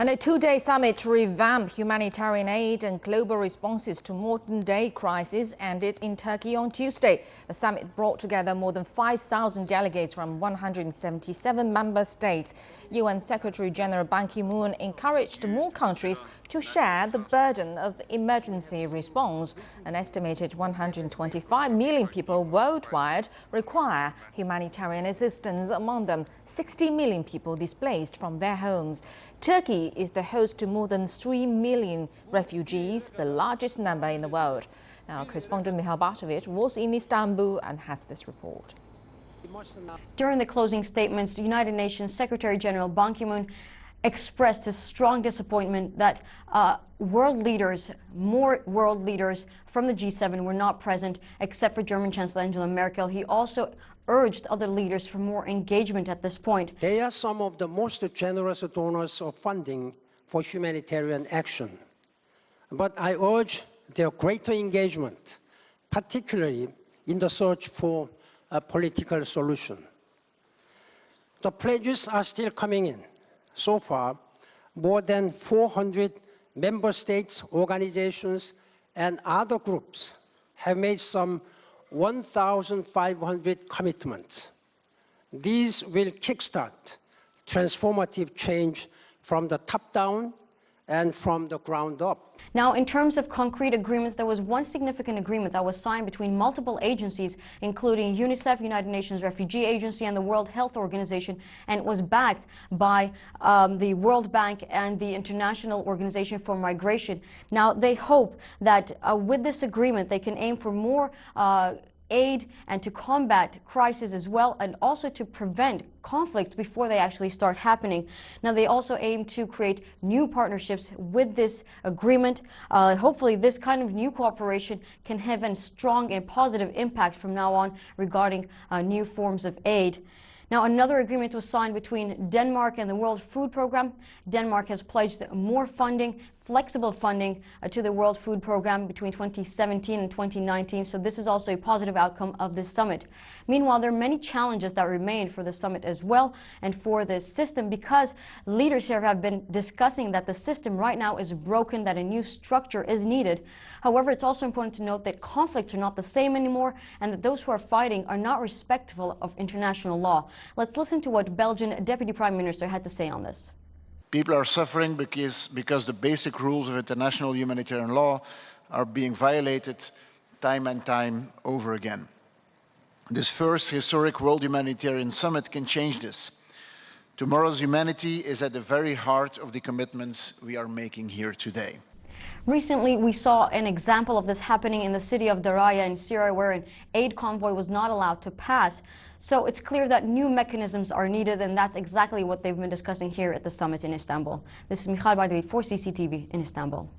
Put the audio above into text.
And a two-day summit to revamp humanitarian aid and global responses to modern-day crises ended in Turkey on Tuesday. The summit brought together more than 5,000 delegates from 177 member states. UN Secretary-General Ban Ki-moon encouraged more countries to share the burden of emergency response. An estimated 125 million people worldwide require humanitarian assistance, among them 60 million people displaced from their homes. Turkey is the host to more than 3 million refugees, the largest number in the world. Now, correspondent Michal Bartovich was in Istanbul and has this report. During the closing statements, the United Nations Secretary-General Ban Ki-moon expressed his strong disappointment that more world leaders from the G7 were not present, except for German Chancellor Angela Merkel. He also urged other leaders for more engagement at this point. They are some of the most generous donors of funding for humanitarian action. But I urge their greater engagement, particularly in the search for a political solution. The pledges are still coming in. So far, more than 400 member states, organizations, and other groups have made some 1,500 commitments. These will kickstart transformative change from the top down and from the ground up. Now, in terms of concrete agreements, there was one significant agreement that was signed between multiple agencies, including UNICEF, United Nations Refugee Agency, and the World Health Organization, and it was backed by the World Bank and the International Organization for Migration. Now, they hope that with this agreement, they can aim for more aid and to combat crises as well, and also to prevent conflicts before they actually start happening. Now, they also aim to create new partnerships with this agreement. Hopefully, this kind of new cooperation can have a strong and positive impact from now on regarding new forms of aid. Now, another agreement was signed between Denmark and the World Food Programme. Denmark has pledged more funding, flexible funding to the World Food Programme between 2017 and 2019. So this is also a positive outcome of this summit. Meanwhile, there are many challenges that remain for the summit as well and for the system, because leaders here have been discussing that the system right now is broken, that a new structure is needed. However, it's also important to note that conflicts are not the same anymore and that those who are fighting are not respectful of international law. Let's listen to what Belgian Deputy Prime Minister had to say on this. People are suffering because the basic rules of international humanitarian law are being violated time and time over again. This first historic World Humanitarian Summit can change this. Tomorrow's humanity is at the very heart of the commitments we are making here today. Recently, we saw an example of this happening in the city of Daraya in Syria, where an aid convoy was not allowed to pass. So it's clear that new mechanisms are needed, and that's exactly what they've been discussing here at the summit in Istanbul. This is Michal Bartovich for CCTV in Istanbul.